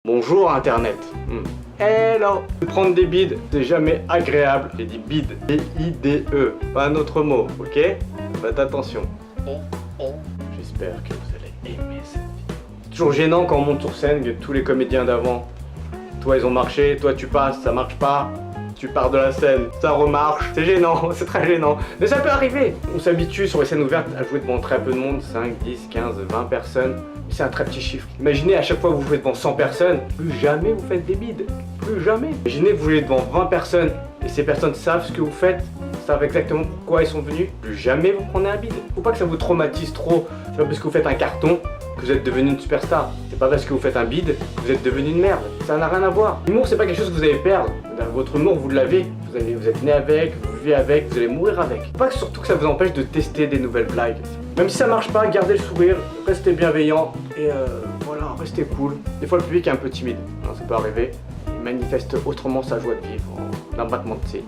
Bonjour Internet. Hello. Prendre des bides, c'est jamais agréable. J'ai dit bide, B-I-D-E, pas un autre mot, ok? Faites attention. J'espère que vous allez aimer cette vidéo. C'est toujours gênant quand on monte sur scène que tous les comédiens d'avant, toi ils ont marché, toi tu passes, ça marche pas. Tu pars de la scène, ça remarche, c'est gênant, c'est très gênant. Mais ça peut arriver. On s'habitue sur les scènes ouvertes à jouer devant très peu de monde, 5, 10, 15, 20 personnes. C'est un très petit chiffre. Imaginez à chaque fois que vous jouez devant 100 personnes, plus jamais vous faites des bides. Plus jamais. Imaginez que vous jouez devant 20 personnes et ces personnes savent ce que vous faites, savent exactement pourquoi ils sont venus. Plus jamais vous prenez un bide. Faut pas que ça vous traumatise trop. C'est pas parce que vous faites un carton que vous êtes devenu une superstar. C'est pas parce que vous faites un bide que vous êtes devenu une merde. Ça n'a rien à voir. L'humour, c'est pas quelque chose que vous allez perdre. Votre humour, vous l'avez. Vous êtes né avec, vous vivez avec, vous allez mourir avec. Faut pas surtout que ça vous empêche de tester des nouvelles blagues. Même si ça marche pas, gardez le sourire, restez bienveillant et voilà, restez cool. Des fois, le public est un peu timide. Non, ça peut arriver. Il manifeste autrement sa joie de vivre d'un battement de cils.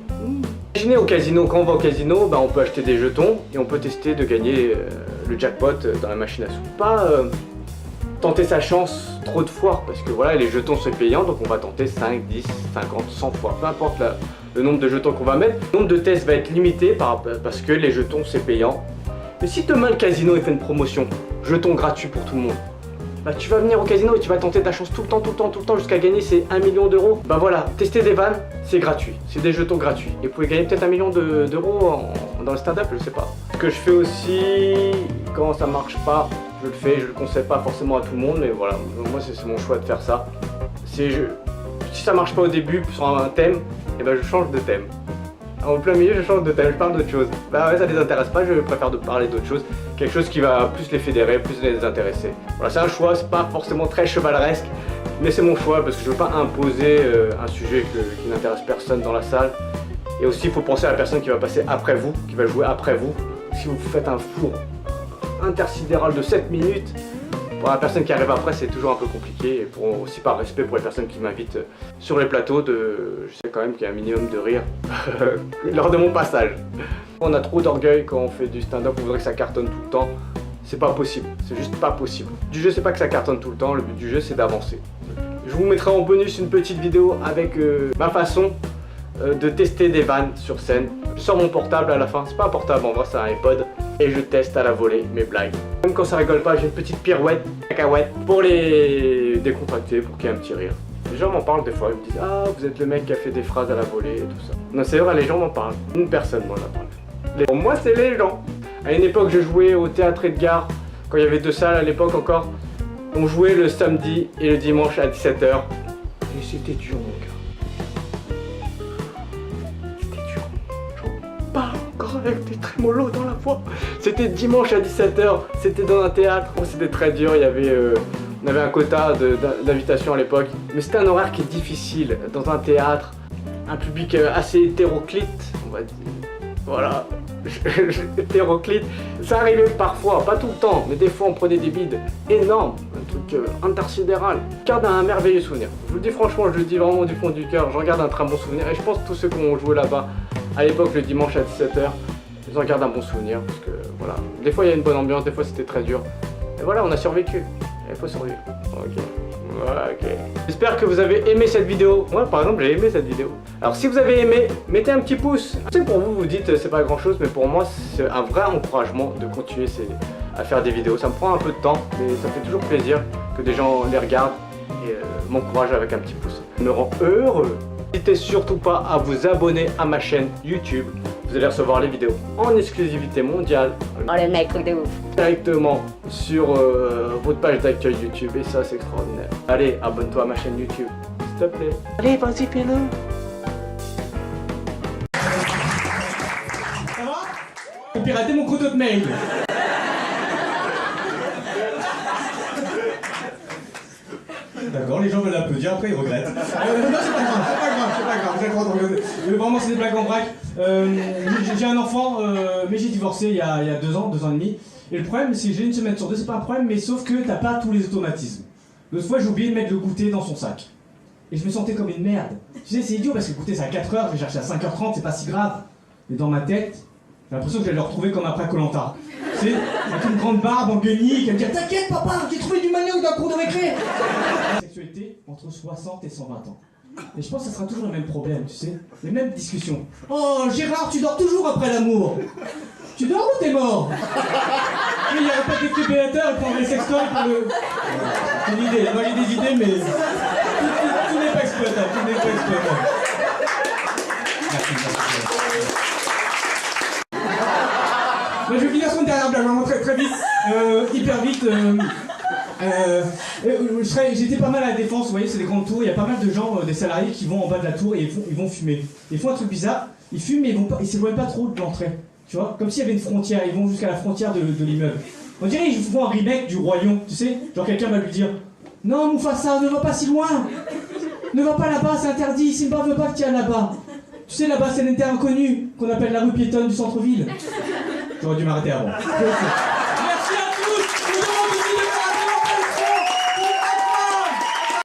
Imaginez au casino, quand on va au casino, on peut acheter des jetons et on peut tester de gagner le jackpot dans la machine à sous. Pas tenter sa chance trop de fois parce que voilà, les jetons sont payants, donc on va tenter 5, 10, 50, 100 fois. Peu importe le nombre de jetons qu'on va mettre, le nombre de tests va être limité parce que les jetons c'est payant. Mais si demain le casino il fait une promotion, jetons gratuits pour tout le monde, tu vas venir au casino et tu vas tenter ta chance tout le temps jusqu'à gagner ces 1 million d'euros. Voilà, tester des vannes, c'est gratuit, c'est des jetons gratuits. Et vous pouvez gagner peut-être 1 million d'euros dans le stand-up, je sais pas. Ce que je fais aussi, quand ça marche pas, je le fais, je le conseille pas forcément à tout le monde, mais voilà, moi c'est mon choix de faire ça. Si ça marche pas au début sur un thème, et je change de thème. En plein milieu, je change de thème, je parle d'autre chose. Ouais, ça les intéresse pas, je préfère parler d'autre chose. Quelque chose qui va plus les fédérer, plus les intéresser. Voilà, c'est un choix, c'est pas forcément très chevaleresque, mais c'est mon choix parce que je veux pas imposer un sujet qui n'intéresse personne dans la salle. Et aussi, il faut penser à la personne qui va passer après vous, qui va jouer après vous. Si vous faites un four intersidéral de 7 minutes, pour la personne qui arrive après, c'est toujours un peu compliqué. Et aussi par respect pour les personnes qui m'invitent sur les plateaux, je sais quand même qu'il y a un minimum de rire lors de mon passage. On a trop d'orgueil quand on fait du stand-up, on voudrait que ça cartonne tout le temps. C'est pas possible, c'est juste pas possible. Du jeu, c'est pas que ça cartonne tout le temps, le but du jeu, c'est d'avancer. Je vous mettrai en bonus une petite vidéo avec ma façon de tester des vannes sur scène. Je sors mon portable à la fin, c'est pas un portable en vrai, c'est un iPod. Et je teste à la volée mes blagues. Même quand ça rigole pas, j'ai une petite pirouette, cacahuète, pour les décontracter, pour qu'il y ait un petit rire. Les gens m'en parlent des fois, ils me disent « Ah, vous êtes le mec qui a fait des phrases à la volée et tout ça. » Non, c'est vrai, les gens m'en parlent. Une personne m'en a parlé. Pour moi, c'est les gens. À une époque, je jouais au théâtre Edgar, quand il y avait 2 salles à l'époque encore. On jouait le samedi et le dimanche à 17h. Et c'était dur, mon gars. Avec des trémolos dans la voix. C'était dimanche à 17h, c'était dans un théâtre. Oh, c'était très dur, on avait un quota d'invitation à l'époque. Mais c'était un horaire qui est difficile. Dans un théâtre, un public assez hétéroclite, on va dire. Voilà, hétéroclite. Ça arrivait parfois, pas tout le temps, mais des fois on prenait des bides énormes. Un truc intersidéral. Je garde un merveilleux souvenir. Je vous le dis franchement, je le dis vraiment du fond du cœur. J'en garde un très bon souvenir. Et je pense que tous ceux qui ont joué là-bas, à l'époque le dimanche à 17h, ils en gardent un bon souvenir parce que voilà, des fois il y a une bonne ambiance, des fois c'était très dur. Et voilà, on a survécu. Il faut survivre. Ok. Voilà, ok. J'espère que vous avez aimé cette vidéo. Moi par exemple j'ai aimé cette vidéo. Alors si vous avez aimé, mettez un petit pouce. Je sais que pour vous, vous dites c'est pas grand chose, mais pour moi c'est un vrai encouragement de continuer à faire des vidéos. Ça me prend un peu de temps, mais ça fait toujours plaisir que des gens les regardent et m'encouragent avec un petit pouce. Ça me rend heureux. N'hésitez surtout pas à vous abonner à ma chaîne YouTube. Vous allez recevoir les vidéos en exclusivité mondiale. Oh le mec, truc de ouf. Directement sur votre page d'accueil YouTube et ça c'est extraordinaire. Allez, abonne-toi à ma chaîne YouTube, s'il te plaît. Allez, vas-y, fais-le. Ça va? J'ai piraté mon couteau de mail. D'accord, les gens veulent applaudir, après ils regrettent. Non, c'est pas grave, j'ai le droit de regarder. Vraiment, c'est des blagues en vrac. J'ai un enfant, mais j'ai divorcé il y a 2 ans, 2 ans et demi. Et le problème, c'est que j'ai une semaine sur 2, c'est pas un problème, mais sauf que t'as pas tous les automatismes. L'autre fois, j'ai oublié de mettre le goûter dans son sac. Et je me sentais comme une merde. Tu sais, c'est idiot parce que le goûter c'est à 4h, je vais chercher à 5h30, c'est pas si grave. Mais dans ma tête, J'ai l'impression que je vais le retrouver comme après Koh Lanta. Tu sais, avec une grande barbe en guenille, qui va me dire t'inquiète papa, j'ai trouvé du manioc dans le cours de récré. Sexualité entre 60 et 120 ans. Et je pense que ça sera toujours le même problème, tu sais, les mêmes discussions. Oh Gérard, tu dors toujours après l'amour. Tu dors ou t'es mort? Oui, il n'y aurait pas de défibrillateur pour les sextoys pour le... C'est une idée, moi j'ai des idées mais... Tout n'est pas exploitable, tout n'est pas exploitable. Merci. Je vais finir sur une dernière blague, vraiment très vite, hyper vite. J'étais pas mal à la Défense, vous voyez, c'est des grandes tours, il y a pas mal de gens, des salariés qui vont en bas de la tour et ils vont fumer. Ils font un truc bizarre, ils fument mais ils s'éloignent pas trop de l'entrée, tu vois, comme s'il y avait une frontière, ils vont jusqu'à la frontière de l'immeuble. On dirait qu'ils font un remake du Roi Lion, tu sais, genre quelqu'un va lui dire « Non Mufasa, ne va pas si loin, ne va pas là-bas, c'est interdit, Simba veut pas que tu ailles là-bas. Tu sais, là-bas c'est une terre inconnue qu'on appelle la rue piétonne du centre-ville. » J'aurais dû m'arrêter avant.